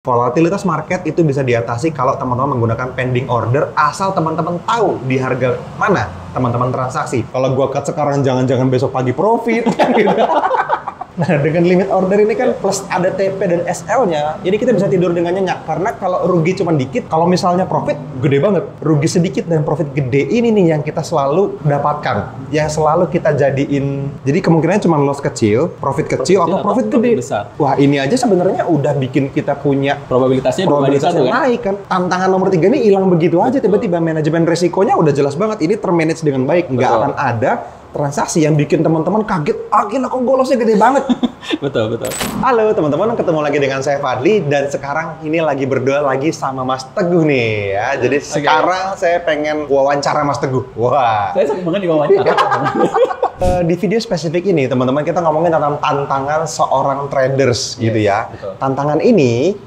Volatilitas market itu bisa diatasi kalau teman-teman menggunakan pending order asal teman-teman tahu di harga mana teman-teman transaksi. Kalau gua cut sekarang jangan-jangan besok pagi profit gitu. Nah, dengan limit order ini kan plus ada TP dan SL-nya, jadi kita bisa tidur dengan nyenyak. Karena kalau rugi cuma dikit, kalau misalnya profit gede banget. Rugi sedikit dan profit gede ini nih yang kita selalu dapatkan. Yang selalu kita jadiin, jadi kemungkinannya cuma loss kecil, profit kecil atau profit gede. Besar. Wah, ini aja sebenarnya udah bikin kita punya Probabilitasnya naik kan. Tantangan nomor 3 ini hilang begitu aja, tiba-tiba manajemen resikonya udah jelas banget. Ini termanage dengan baik, nggak akan ada transaksi yang bikin teman-teman kaget, gila kok golosnya gede banget. Betul. Halo teman-teman, ketemu lagi dengan saya Fadli dan sekarang ini lagi berdua lagi sama Mas Teguh nih ya. Jadi sekarang saya pengen wawancara Mas Teguh. Wah. Saya sering banget diwawancara. Di video spesifik ini teman-teman kita ngomongin tentang tantangan seorang traders gitu ya. Betul. Tantangan ini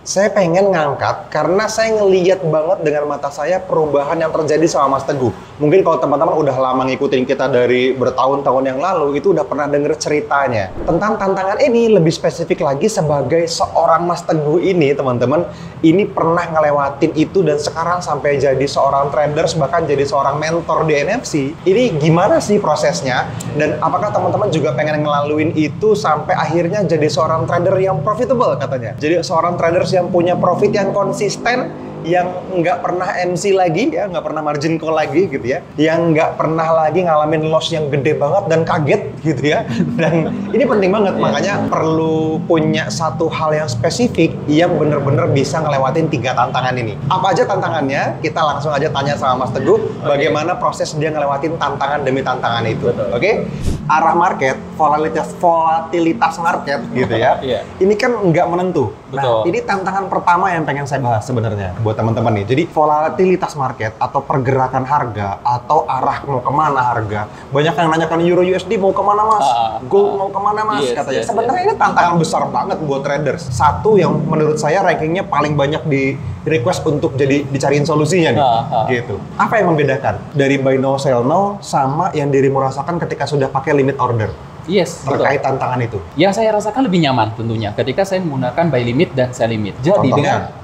saya pengen ngangkat karena saya ngeliat banget dengan mata saya perubahan yang terjadi sama Mas Teguh. Mungkin kalau teman-teman udah lama ngikutin kita dari bertahun-tahun yang lalu, itu udah pernah denger ceritanya. Tentang tantangan ini, lebih spesifik lagi sebagai seorang Mas Teguh ini, teman-teman, ini pernah ngelewatin itu dan sekarang sampai jadi seorang traders, bahkan jadi seorang mentor di NFC. Ini gimana sih prosesnya? Dan apakah teman-teman juga pengen ngelaluin itu sampai akhirnya jadi seorang trader yang profitable katanya? Jadi seorang traders yang punya profit yang konsisten, yang nggak pernah MC lagi ya, nggak pernah margin call lagi gitu ya, yang nggak pernah lagi ngalamin loss yang gede banget dan kaget gitu ya. Dan ini penting banget, makanya perlu punya satu hal yang spesifik yang bener-bener bisa ngelewatin 3 tantangan ini. Apa aja tantangannya? Kita langsung aja tanya sama Mas Teguh, bagaimana proses dia ngelewatin tantangan demi tantangan itu. Oke? Arah market, volatilitas market gitu ya. Ini kan nggak menentu. Nah, ini tantangan pertama yang pengen saya bahas sebenarnya buat teman-teman nih. Jadi volatilitas market atau pergerakan harga atau arah mau kemana harga. Banyak yang nanyakan Euro USD mau kemana Mas? Gold mau kemana Mas? Katanya. Sebenarnya ini tantangan besar banget buat traders. Satu yang menurut saya rankingnya paling banyak di request untuk dicariin solusinya nih. Gitu. Apa yang membedakan dari buy now sell now sama yang dirimu rasakan ketika sudah pakai limit order? Terkait tantangan itu. Yang saya rasakan lebih nyaman tentunya ketika saya menggunakan buy limit dan sell limit. Jadi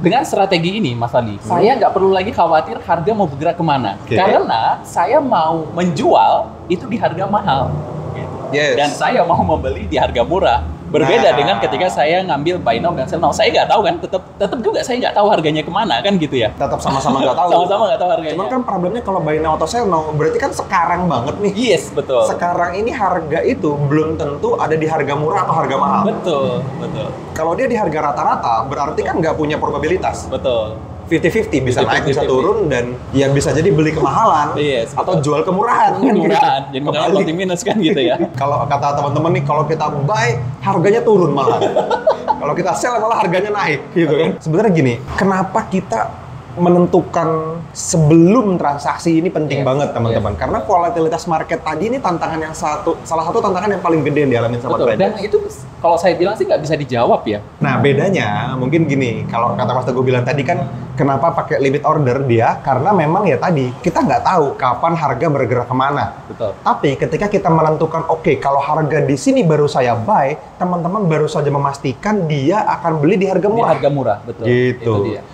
dengan strategi ini, Mas Ali, saya nggak perlu lagi khawatir harga mau bergerak kemana. Karena saya mau menjual itu di harga mahal. Dan saya mau membeli di harga murah. Berbeda dengan ketika saya ngambil buy now dan sell now. Saya nggak tahu kan, tetap juga saya nggak tahu harganya kemana kan gitu ya. Tetap sama-sama nggak tahu. Sama-sama nggak tahu harganya. Cuman kan problemnya kalau buy now atau sell now, berarti kan sekarang banget nih. Betul. Sekarang ini harga itu belum tentu ada di harga murah atau harga mahal. Betul. Kalau dia di harga rata-rata, berarti kan nggak punya probabilitas. Betul. 50-50, bisa naik, bisa turun, dan ya bisa jadi beli kemahalan atau jual kemurahan. Jadi kembali minus kan gitu ya. Kalau kata teman-teman nih, kalau kita buy, harganya turun malah. Kalau kita sell, malah harganya naik gitu kan. Sebenarnya gini, kenapa kita menentukan sebelum transaksi ini penting banget teman-teman, karena volatilitas market tadi ini tantangan yang salah satu tantangan yang paling gede yang dialami sama trader. Dan itu kalau saya bilang sih nggak bisa dijawab ya. Nah bedanya mungkin gini, kalau kata Mas Teguh bilang tadi kan kenapa pakai limit order dia, karena memang ya tadi kita nggak tahu kapan harga bergerak kemana. Betul. Tapi ketika kita menentukan oke, kalau harga di sini baru saya buy, teman-teman baru saja memastikan dia akan beli di harga murah. Di harga murah, betul. Gitu.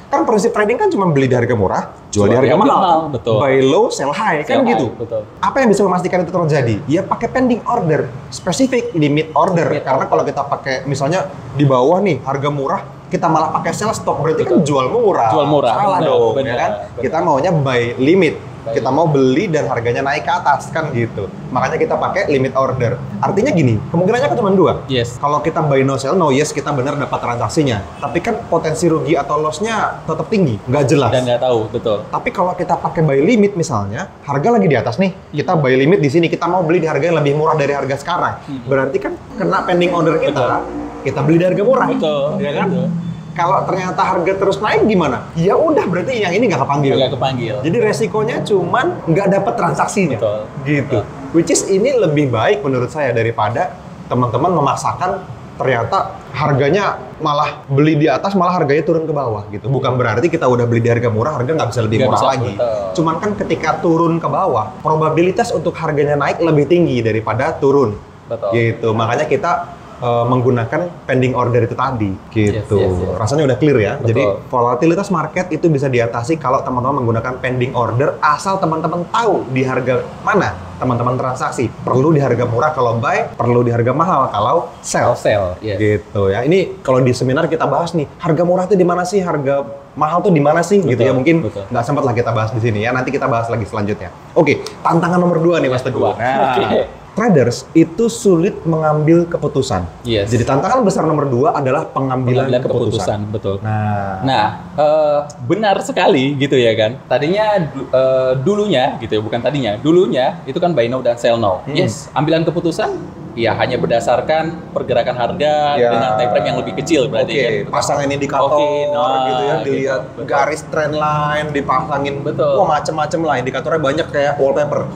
Kan prinsip trading kan cuma beli di harga murah, jual di harga mahal. Betul. Buy low, sell high, kan gitu. Betul. Apa yang bisa memastikan itu terjadi? Ya pakai pending order, spesifik limit order. Karena kalau kita pakai misalnya di bawah nih harga murah, kita malah pakai sell stop, berarti kan jual murah. Salah dong, ya kan? Kita maunya buy limit. Kita mau beli dan harganya naik ke atas kan gitu. Makanya kita pakai limit order. Artinya gini, kemungkinannya kan cuma 2. Kalau kita buy no sell no, kita benar dapat transaksinya. Tapi kan potensi rugi atau loss-nya tetap tinggi, nggak jelas. Dan nggak tahu, betul. Tapi kalau kita pakai buy limit misalnya, harga lagi di atas nih. Kita buy limit di sini, kita mau beli di harga yang lebih murah dari harga sekarang. Berarti kan kena pending order kita beli di harga murah. Betul. Ya kan? Kalau ternyata harga terus naik gimana? Ya udah, berarti yang ini nggak kepanggil. Jadi resikonya cuman nggak dapat transaksinya. Betul. Gitu. Which is ini lebih baik menurut saya daripada teman-teman memaksakan ternyata harganya malah beli di atas, malah harganya turun ke bawah gitu. Bukan berarti kita udah beli di harga murah, harga nggak bisa lebih murah lagi. Cuman kan ketika turun ke bawah, probabilitas untuk harganya naik lebih tinggi daripada turun. Gitu. Makanya kita menggunakan pending order itu tadi gitu. Yes. Rasanya udah clear ya. Betul. Jadi volatilitas market itu bisa diatasi kalau teman-teman menggunakan pending order asal teman-teman tahu di harga mana teman-teman transaksi. Perlu di harga murah kalau buy, perlu di harga mahal kalau sell. Yes. Gitu ya. Ini kalau di seminar kita bahas nih, harga murah itu di mana sih? Harga mahal tuh di mana sih? Gitu ya. Mungkin nggak sempat lah kita bahas di sini ya. Nanti kita bahas lagi selanjutnya. Oke, tantangan nomor 2 nih Mas Teguh. Traders itu sulit mengambil keputusan. Yes. Jadi tantangan besar nomor 2 adalah pengambilan keputusan. Betul. Nah, benar sekali gitu ya kan. Tadinya dulunya gitu ya, bukan tadinya. Dulunya itu kan buy now dan sell now. Yes, ambilan keputusan ya hanya berdasarkan pergerakan harga dengan time frame yang lebih kecil berarti kan. Pasangin indikator gitu ya, dilihat garis trend line, dipasangin. Wah, macem-macem lah indikatornya banyak kayak wallpaper.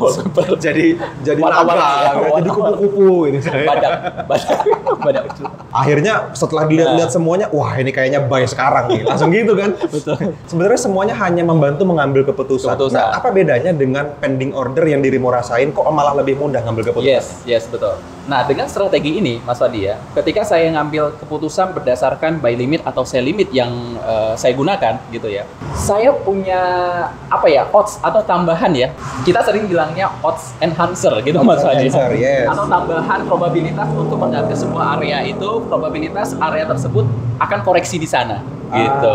jadi naga, jadi kupu-kupu ini. Badak. Akhirnya setelah dilihat semuanya, wah ini kayaknya buy sekarang nih. Langsung gitu kan. Betul. Sebenarnya semuanya hanya membantu mengambil keputusan. Nah, apa bedanya dengan pending order yang dirimu rasain kok malah lebih mudah ngambil keputusan? Yes, betul. Nah, dengan strategi ini, Mas Fadi ya, ketika saya ngambil keputusan berdasarkan buy limit atau sell limit yang saya gunakan, gitu ya, saya punya odds atau tambahan ya. Kita sering bilangnya odds enhancer, gitu Mas Fadi. Yes. Atau tambahan probabilitas untuk mengambil sebuah area itu, probabilitas area tersebut akan koreksi di sana. Gitu.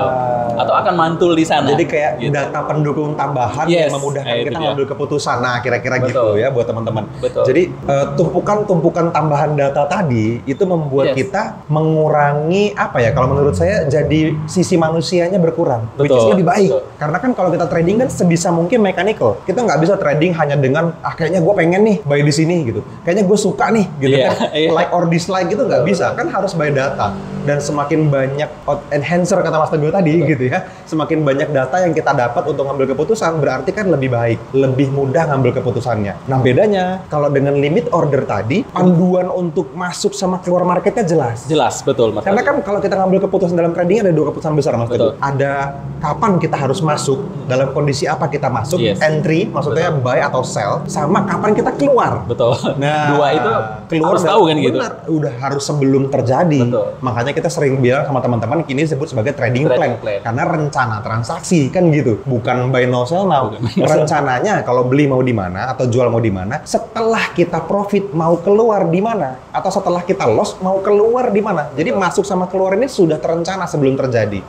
Atau akan mantul di sana. Jadi kayak data pendukung tambahan yang memudahkan kita ngambil keputusan. Nah, kira-kira gitu ya buat teman-teman. Jadi tumpukan tambahan data tadi itu membuat kita mengurangi kalau menurut saya jadi sisi manusianya berkurang. Which is lebih baik. Karena kan kalau kita trading kan sebisa mungkin mechanical. Kita nggak bisa trading hanya dengan kayaknya gue pengen nih buy di sini gitu. Kayaknya gue suka nih gitu kan. Like or dislike gitu nggak bisa. Kan harus by data. Dan semakin banyak enhancer kata Mas Teguh tadi gitu ya, semakin banyak data yang kita dapat untuk ngambil keputusan berarti kan lebih baik, lebih mudah ngambil keputusannya. Nah bedanya kalau dengan limit order tadi, panduan untuk masuk sama keluar marketnya jelas. Jelas, betul Mas. Karena kan kalau kita ngambil keputusan dalam trading ada 2 keputusan besar Mas Teguh. Ada kapan kita harus masuk, dalam kondisi apa kita masuk, entry maksudnya buy atau sell, sama kapan kita keluar. Betul. Nah, 2 itu keluar harus tahu kan gitu. Benar, udah harus sebelum terjadi. Makanya kita sering bilang sama teman-teman kini disebut sebagai trading plan. Karena rencana transaksi kan gitu, bukan buy now sell now. Rencananya kalau beli mau di mana atau jual mau di mana, setelah kita profit mau keluar di mana, atau setelah kita loss mau keluar di mana. Jadi masuk sama keluar ini sudah terencana sebelum terjadi.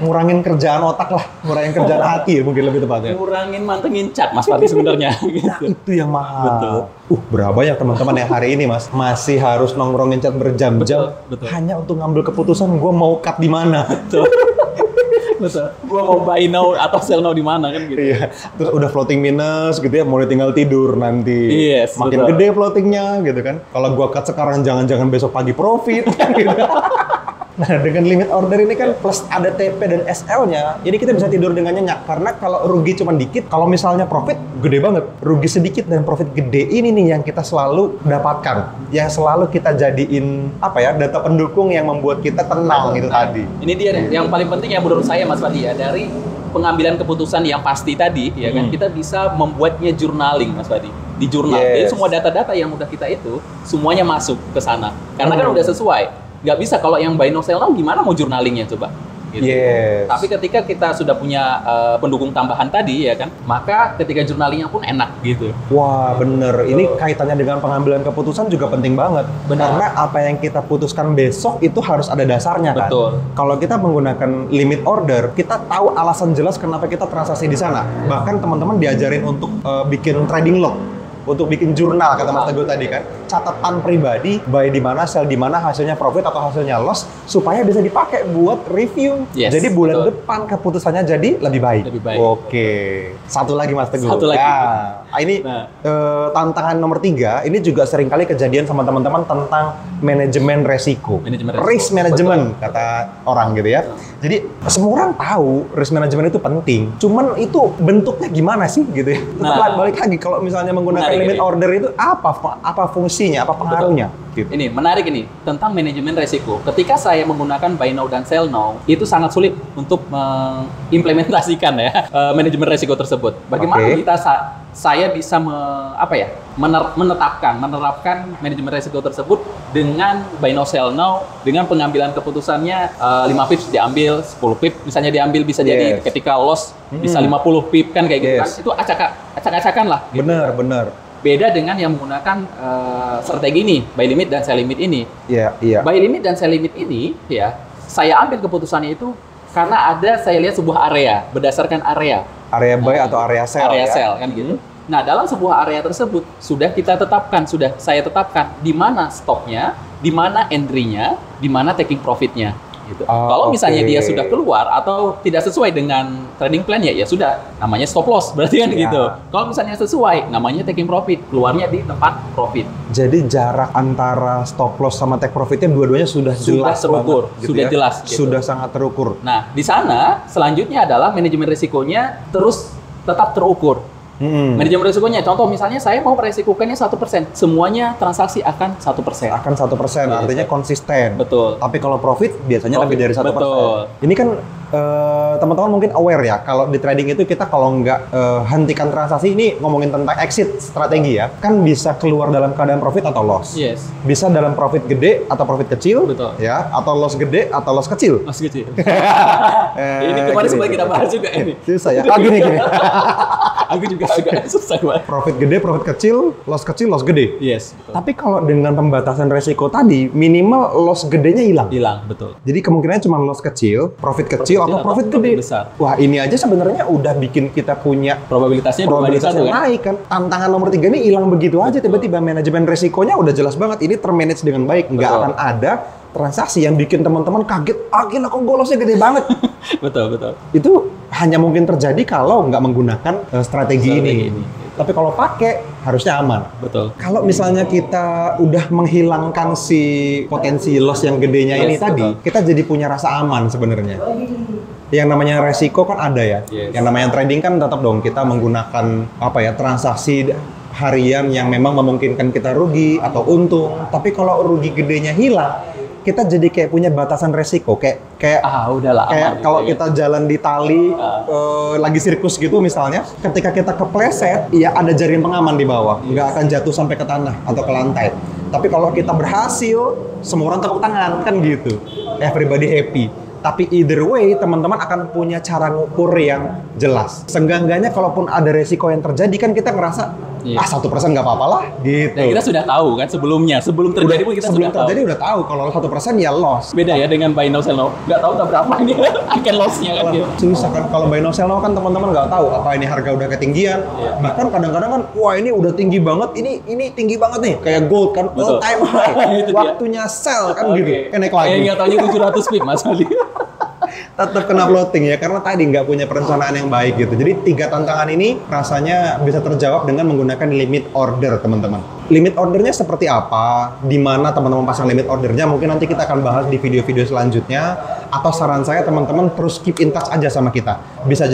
Ngurangin kerjaan otak lah, ngurangin kerjaan hati mungkin lebih tepatnya. Ngurangin mantengin cat Mas Fadi sebenarnya. Nah, itu yang mahal. Berapa banyak teman-teman yang hari ini Mas masih harus nongkrongin chat berjam-jam hanya untuk ngambil keputusan gue mau cut di mana. Betul. Gua mau buy now atau sell now di mana kan gitu. Iya. Terus udah floating minus gitu ya, mau tinggal tidur nanti. Yes, makin gede floatingnya gitu kan. Kalau gua cut sekarang jangan-jangan besok pagi profit gitu. Nah, dengan limit order ini kan plus ada TP dan SL-nya, jadi kita bisa tidur dengan nyenyak. Karena kalau rugi cuma dikit, kalau misalnya profit gede banget. Rugi sedikit dan profit gede ini nih yang kita selalu dapatkan. Yang selalu kita jadiin data pendukung yang membuat kita tenang itu tadi. Ini dia yang paling penting ya menurut saya Mas Fadi ya, dari pengambilan keputusan yang pasti tadi ya kan, kita bisa membuatnya journaling Mas Fadi. Di jurnal. Jadi semua data-data yang udah kita itu semuanya masuk ke sana. Karena kan udah sesuai. Nggak bisa kalau yang buy now sell now gimana mau journalingnya coba? Gitu. Tapi ketika kita sudah punya pendukung tambahan tadi ya kan, maka ketika journalingnya pun enak gitu. Wah bener, ini kaitannya dengan pengambilan keputusan juga penting banget. Karena apa yang kita putuskan besok itu harus ada dasarnya kan. Kalau kita menggunakan limit order, kita tahu alasan jelas kenapa kita transaksi di sana. Bahkan teman-teman diajarin untuk bikin trading log. Untuk bikin jurnal kata Mas Teguh tadi kan, catatan pribadi buy di mana, sell di mana, hasilnya profit atau hasilnya loss supaya bisa dipakai buat review. Jadi bulan depan keputusannya jadi lebih baik. Oke. Satu lagi Mas Teguh. Ini tantangan nomor 3, ini juga seringkali kejadian sama teman-teman tentang manajemen resiko. Risk management kata orang gitu ya. Jadi semua orang tahu risk management itu penting. Cuman itu bentuknya gimana sih gitu ya. Balik lagi kalau misalnya menggunakan limit order itu apa fungsinya, apa pengaruhnya? Gitu. Ini menarik ini tentang manajemen resiko. Ketika saya menggunakan buy now dan sell now, itu sangat sulit untuk mengimplementasikan ya manajemen resiko tersebut. Bagaimana kita saya bisa menerapkan manajemen risiko tersebut dengan buy now sell now, dengan pengambilan keputusannya 5 pips diambil, 10 pip misalnya diambil, bisa jadi ketika loss bisa 50 pip kan kayak gitu kan. Itu acak-acakan lah gitu. Bener. Beda dengan yang menggunakan strategi ini, buy limit dan sell limit ini. Iya. Buy limit dan sell limit ini ya, saya ambil keputusannya itu karena saya lihat sebuah area, berdasarkan area buy atau area sell. Area sell kan gitu. Nah, dalam sebuah area tersebut sudah saya tetapkan di mana stopnya, di mana entry-nya, di mana taking profit-nya gitu. Kalau misalnya dia sudah keluar atau tidak sesuai dengan trading plan ya sudah, namanya stop loss berarti kan gitu. Kalau misalnya sesuai, namanya taking profit, keluarnya di tempat profit. Jadi jarak antara stop loss sama take profitnya dua-duanya sudah jelas terukur, banget, gitu sudah ya? jelas gitu. Sudah sangat terukur. Nah, di sana selanjutnya adalah manajemen risikonya tetap terukur. Manajemen risikonya, contoh misalnya saya mau meresikokannya 1%, semuanya transaksi akan 1%. Akan 1%, artinya konsisten. Betul. Tapi kalau profit biasanya lebih dari 1%. Betul. Ini kan teman-teman mungkin aware ya, kalau di trading itu kita kalau nggak hentikan transaksi, ini ngomongin tentang exit strategi ya, kan bisa keluar dalam keadaan profit atau loss. Yes. Bisa dalam profit gede atau profit kecil. Betul. Ya, atau loss gede atau loss kecil. Loss kecil. Ini kemarin sempat kita bahas juga ini. Susah ya. Gini. Aku juga agak susah banget. Profit gede, profit kecil, loss gede. Yes. Betul. Tapi kalau dengan pembatasan resiko tadi, minimal loss gedenya hilang. Hilang, betul. Jadi kemungkinannya cuma loss kecil, profit kecil atau profit gede. Besar. Wah, ini aja sebenarnya udah bikin kita punya probabilitasnya naik kan. Tantangan nomor 3 ini hilang begitu aja, tiba-tiba manajemen resikonya udah jelas banget. Ini termanage dengan baik, nggak akan ada transaksi yang bikin teman-teman kaget. Gila kok lossnya gede banget. Betul. Itu hanya mungkin terjadi kalau nggak menggunakan strategi ini. Tapi kalau pakai harusnya aman. Betul. Kalau misalnya kita udah menghilangkan si potensi loss yang gedenya ini tadi, kita jadi punya rasa aman sebenarnya. Yang namanya resiko kan ada ya. Yang namanya trading kan tetap dong kita menggunakan transaksi harian yang memang memungkinkan kita rugi atau untung. Tapi kalau rugi gedenya hilang, kita jadi kayak punya batasan resiko, kayak udahlah kayak kalau kita jalan di tali lagi sirkus gitu misalnya, ketika kita kepleset, ya ada jaring pengaman di bawah, nggak akan jatuh sampai ke tanah atau ke lantai. Tapi kalau kita berhasil, semua orang tepuk tangan kan gitu, everybody happy. Tapi either way, teman-teman akan punya cara ngukur yang jelas. Seenggak-enggaknya kalaupun ada resiko yang terjadi kan kita ngerasa 1% nggak apa-apa lah gitu. Nah, kita sudah tahu kan sebelum terjadi pun kita sebelum terjadi udah tahu kalau 1% ya loss. Beda ya dengan buy now sell now. Nggak tahu berapa ini akan loss-nya kan gitu. Susah kan kalau buy now sell now kan teman-teman nggak tahu apa ini harga udah ketinggian. Bahkan kadang-kadang kan wah ini udah tinggi banget, ini tinggi banget nih kayak gold kan all time high. Waktunya sell kan gitu. Naik lagi. Nggak tahunya 700 pip Mas Ali. Tetap kena floating ya karena tadi nggak punya perencanaan yang baik gitu. Jadi 3 tantangan ini rasanya bisa terjawab dengan menggunakan limit order teman-teman. Limit ordernya seperti apa? Di mana teman-teman pasang limit ordernya? Mungkin nanti kita akan bahas di video-video selanjutnya. Atau saran saya teman-teman terus keep in touch aja sama kita.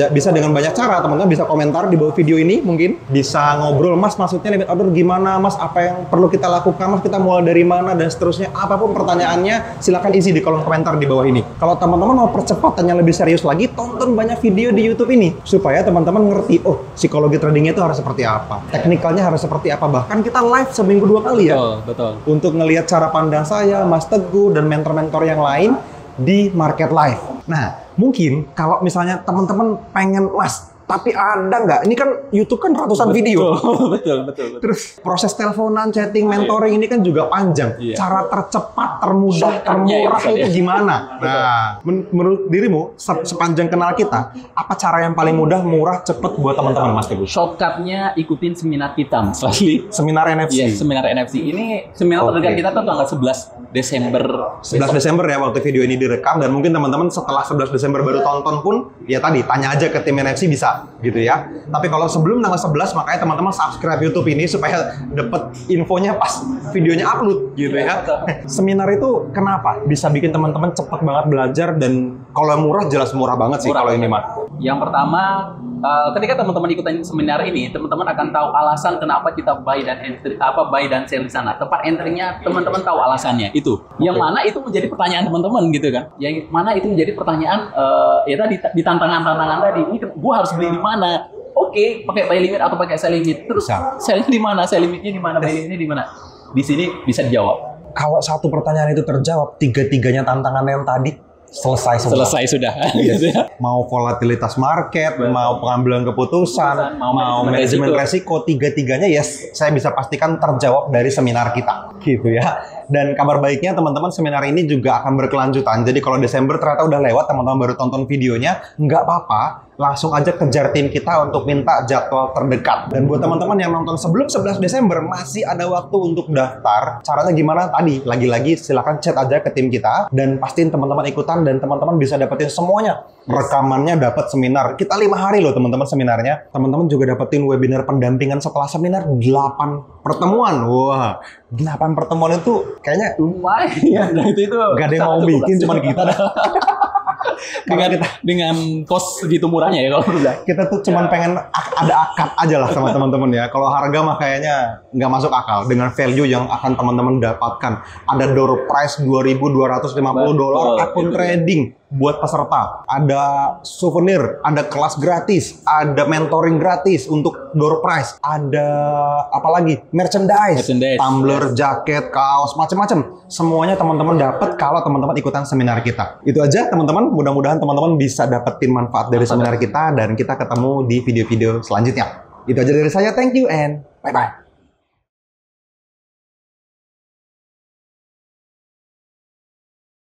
Bisa dengan banyak cara. Teman-teman bisa komentar di bawah video ini mungkin. Bisa ngobrol, Mas maksudnya limit order gimana? Mas apa yang perlu kita lakukan? Mas kita mulai dari mana? Dan seterusnya. Apapun pertanyaannya silakan isi di kolom komentar di bawah ini. Kalau teman-teman mau percepat tanya lebih serius lagi, tonton banyak video di YouTube ini. Supaya teman-teman ngerti, psikologi tradingnya itu harus seperti apa. Teknikalnya harus seperti apa. Bahkan kita live seminggu 2 kali ya. Betul. Untuk ngelihat cara pandang saya, Mas Teguh, dan mentor-mentor yang lain di Market Live. Nah, mungkin kalau misalnya teman-teman pengen, Mas, tapi ada nggak? Ini kan YouTube kan ratusan video. Betul. Terus proses teleponan, chatting, mentoring ini kan juga panjang. Cara tercepat, termudah, termurah itu gimana? Nah, menurut dirimu sepanjang kenal kita, apa cara yang paling mudah, murah, cepet buat teman-teman Mas Teguh? Shortcutnya ikutin seminar kita, Mas Fadli. Seminar NFC. Yes, seminar NFC. Ini seminar terdekat kita tuh tanggal 11 Desember. 11 Desember ya waktu video ini direkam, dan mungkin teman-teman setelah 11 Desember baru tonton pun, ya tadi tanya aja ke tim NFC bisa. Gitu ya. Tapi kalau sebelum tanggal 11 makanya teman-teman subscribe YouTube ini supaya dapat infonya pas videonya upload gitu ya. Seminar itu kenapa bisa bikin teman-teman cepat banget belajar, dan kalau murah jelas murah banget sih kalau ini mah. Yang pertama, ketika teman-teman ikutan seminar ini, teman-teman akan tahu alasan kenapa kita buy dan sell di sana. Tempat entry-nya teman-teman tahu alasannya itu. Yang mana itu menjadi pertanyaan teman-teman gitu kan. Yang mana itu menjadi pertanyaan ya tadi di tantangan-tantangan tadi. Ini gua harus beli di mana? oke, pakai buy limit atau pakai sell limit. Terus sell di mana? Sell limitnya di mana? Buy limitnya di mana? Di sini bisa dijawab. Kalau satu pertanyaan itu terjawab, tiga-tiganya tantangan yang tadi selesai semua. Selesai sudah. Mau volatilitas market, mau pengambilan keputusan, mau manajemen resiko, tiga-tiganya yes, saya bisa pastikan terjawab dari seminar kita. Gitu ya. Dan kabar baiknya teman-teman, seminar ini juga akan berkelanjutan. Jadi kalau Desember ternyata udah lewat, teman-teman baru tonton videonya, nggak apa-apa. Langsung aja kejar tim kita untuk minta jadwal terdekat. Dan buat teman-teman yang nonton sebelum 11 Desember, masih ada waktu untuk daftar. Caranya gimana tadi? Lagi-lagi silakan chat aja ke tim kita dan pastiin teman-teman ikutan dan teman-teman bisa dapetin semuanya. Rekamannya dapat seminar. Kita 5 hari loh teman-teman seminarnya. Teman-teman juga dapetin webinar pendampingan setelah seminar 8 pertemuan. Wah, 8 pertemuan itu kayaknya lumayan. Nah, itu gak ada yang mau bikin, cuman kita dah. dengan cost segitu murahnya ya kalau udah. Kita tuh cuman pengen ada akad aja lah sama teman-teman ya. Kalau harga mah kayaknya nggak masuk akal dengan value yang akan teman-teman dapatkan. Ada door price $2.250 akun trading buat peserta. Ada souvenir, ada kelas gratis, ada mentoring gratis untuk door price. Ada apa lagi? Merchandise. Tumbler, jaket, kaos, macam-macam. Semuanya teman-teman dapat kalau teman-teman ikutan seminar kita. Itu aja teman-teman. Mudah-mudahan teman-teman bisa dapetin manfaat dari seminar kita dan kita ketemu di video-video selanjutnya. Itu aja dari saya. Thank you and bye-bye.